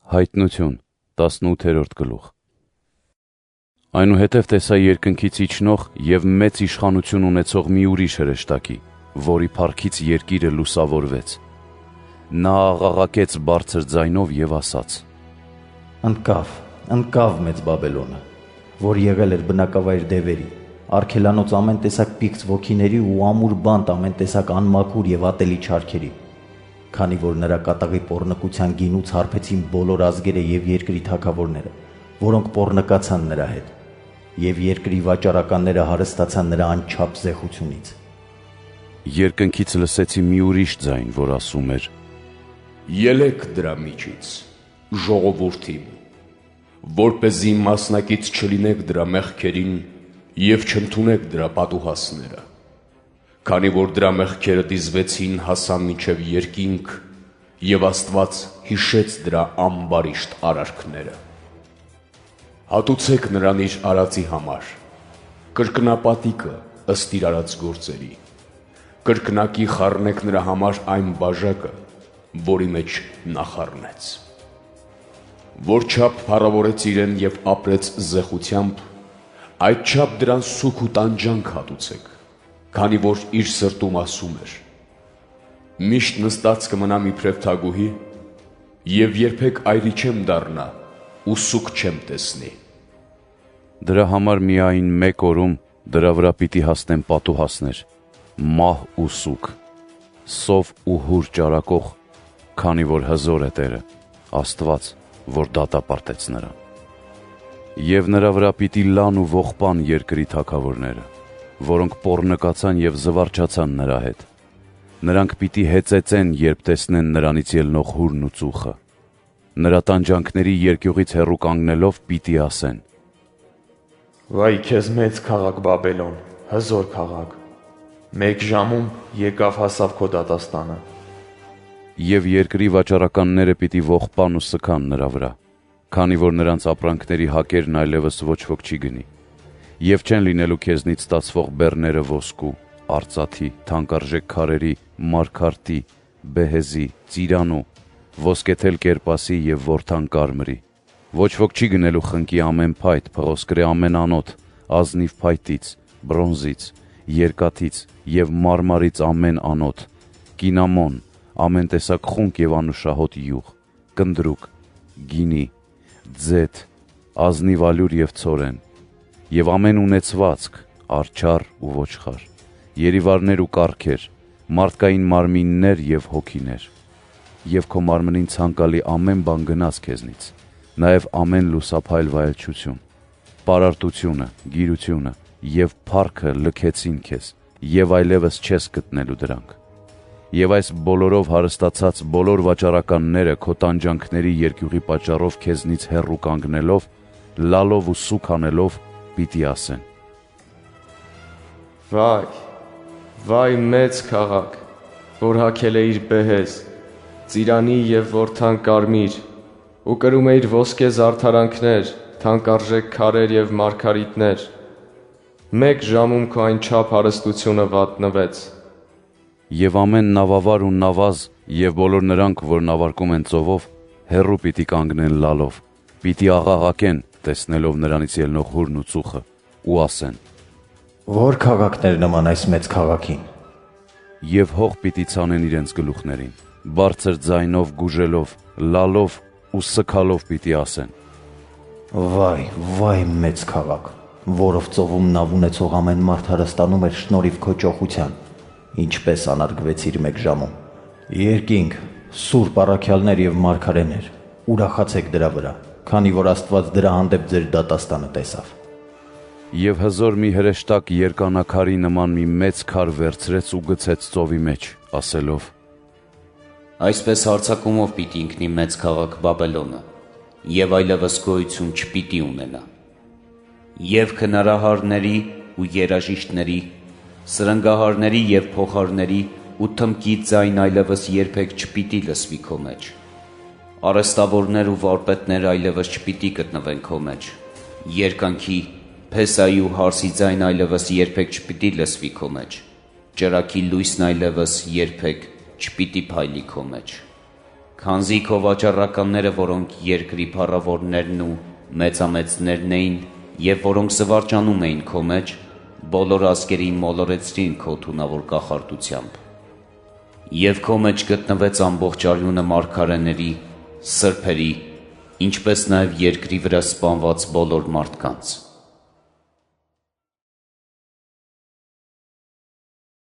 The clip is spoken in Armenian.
Հայտնություն 18-րդ գլուխ։ Այնուհետև տեսա երկնքից իջնող և մեծ իշխանություն ունեցող մի ուրիշ հրեշտակի, որի փառքից երկիրը լուսավորվեց։ Նա աղաղակեց բարձր ձայնով և ասաց. Ընկավ մեծ Բաբելոնը, որ եղել էր բնակավայր դևերի, արգելանոց ամեն տեսակ պիղծ ոգիների ու ամուր բանտ ամեն տեսակ անմաքուր և ատելի չարքերի, քանի որ նրա կատաղի պոռնկության գինուց հարբեցին բոլոր ազգերը և երկրի թագավորները, որոնք պոռնկացան նրա հետ, և երկրի վաճառականները հարստացան նրա անչափ զեխությունից։ Երկնքից լսեցի մի ուրիշ ձայն, որ ասում էր. Ելեք դրա միջից, ժողովուրդ իմ, որպեսզի մասնակից չլինեք դրա մեղքերին և չընդունեք դրա պատուհասները, քանի որ դրա մեղքերը դիզվեցին հասան մինչև երկինք, և Աստված հիշեց դրա ամբարիշտ արարքները։ Հատուցեք նրան իր արածի համար, կրկնապատիկը ըստ իր արած գործերի, կրկնակի խառնեք նրա համար այն բաժակը, որի մեջ նա խառնեց։ Որչափ փառավորեց իրեն և ապրեց զեխությամբ, այդչափ դրան սուգ ու տանջանք հատուցեք, քանի որ իր սրտում ասում էր. միշտ նստած կմնամ իբրև թագուհի և երբեք այրի չեմ դառնա ու սուգ չեմ տեսնի։ Դրա համար միայն մեկ օրում դրա վրա պիտի հասնեն պատուհասներ, մահ ու սուգ, սով ու հուր ճարակող, քանի որ հզոր է Տերը, Աստված, որ դատապարտեց նրան։ Եվ նրա վրա պիտի լան ու ողբան երկրի թագավորները, որոնք պոռնկացան և զվարճացան նրա հետ։ Նրանք պիտի հեծեծեն, երբ տեսնեն նրանից ելնող հուրն ու ծուխը։ Նրա տանջանքների երկյուղից հեռու կանգնելով պիտի ասեն. Վայ քեզ մեծ քաղաք Բաբելոն, հզոր քաղաք, մեկ ժամում եկավ հասավ քո դատաստանը։ Եվ երկրի վաճառականները պիտի ողբան ու սգան նրա վրա, քանի որ նրանց ապրանքների հակերն այլևս ոչ ոք չի գնի։ Եվ չեն լինելու քեզնից ստացվող բեռները ոսկու, արծաթի, թանկարժեք քարերի, մարգարտի, բեհեզի, ծիրանու, ոսկեթել կերպասի և որդան կարմրի։ Ոչ ոք չի գնելու խնկի ամեն փայտ, փղոսկրե ամեն անոթ, ազնիվ փայտից, բրոնզից, երկաթից և մարմարից ամեն անոթ, կինամոն, ամեն տեսակ խունկ և անուշահոտ յուղ, կնդրուկ, գինի, ձեթ, ազնիվ ալյուր և ցորեն, և ամեն ունեցվածք, արջառ ու ոչխար, երիվարներ ու կառքեր, մարդկային մարմիններ և հոգիներ, և քո մարմնին ցանկալի ամեն բան գնաց քեզնից, նաև ամեն լուսափայլ վայելչություն, պարարտությունը, գիրությունը և փառքը լքեցին քեզ, և այլևս չես գտնելու դրանք։ Եվ այս բոլորով հարստացած բոլոր վաճառականները քո տանջանքների երկյուղի պատճառով քեզնից հեռու կանգնելով, լալով ու սուգ անելով, պիտի ասեն. Վայ մեծ քաղաք, որ հագել է իր բեհեզ, ծիրանի և որդան կարմիր, ու կրում է իր ոսկե զարդարանքներ, թանկարժեք քարեր և մարգարիտներ։ Մեկ ժամում քո այնչափ հարստությունը վատնվեց։ Եվ ամեն նավավար ու նավազ և բոլոր նրանք, որ նավարկում են ծովով, հեռու պիտի կանգնեն լալով, պիտի աղաղակեն, տեսնելով նրանից ելնող հուրն ու ծուխը, ու ասեն. Ո՞ր քաղաքներ նման այս մեծ քաղաքին։ Եվ հող պիտի ցանեն իրենց գլուխներին, բարձր ձայնով գուժելով, լալով ու սգալով պիտի ասեն. Վայ մեծ քաղաք, որով ծովում նավ ունեցող ամեն մարդ հարստանում էր շնորհիվ քո ճոխության, ինչպես անարգվեցիր մեկ ժամում։ Երկինք, սուրբ առաքյալներ և մարգարեներ, ուրախացեք դրա վրա, քանի որ Աստված դրա հանդեպ ձեր դատաստանը տեսավ։ Եվ հզոր մի հրեշտակ երկանաքարի նման մի մեծ քար վերցրեց ու գցեց ծովի մեջ, ասելով. Այսպես հարձակումով պիտի ընկնի մեծ քաղաք Բաբելոնը, և այլևս գոյություն չպիտի ունենա։ Եվ քնարահարների ու երաժիշտների, սրնգահարների և փողահարների ու թմկի ձայն այլևս երբեք չպիտի լսվի քո մեջ։ Արհեստավորներ ու վարպետներ այլևս չպիտի գտնվեն քո մեջ։ Երկանքի, փեսայի ու հարսի ձայն այլևս երբեք չպիտի լսվի քո մեջ։ Ճրագի լույսն այլևս երբեք չպիտի փայլի քո մեջ։ Քանզի քո վաճառականները, որոնք երկրի փառավորներն ու մեծամեծներն էին, եւ որոնք զվարճանում էին քո մեջ, բոլոր ազգերին մոլորեցրին քո թունավոր կախարդությամբ։ Եվ քո մեջ գտնվեց ամբողջ արյունը մարգարեների, սրբերի, ինչպես նաև երկրի վրա սպանված բոլոր մարդկանց։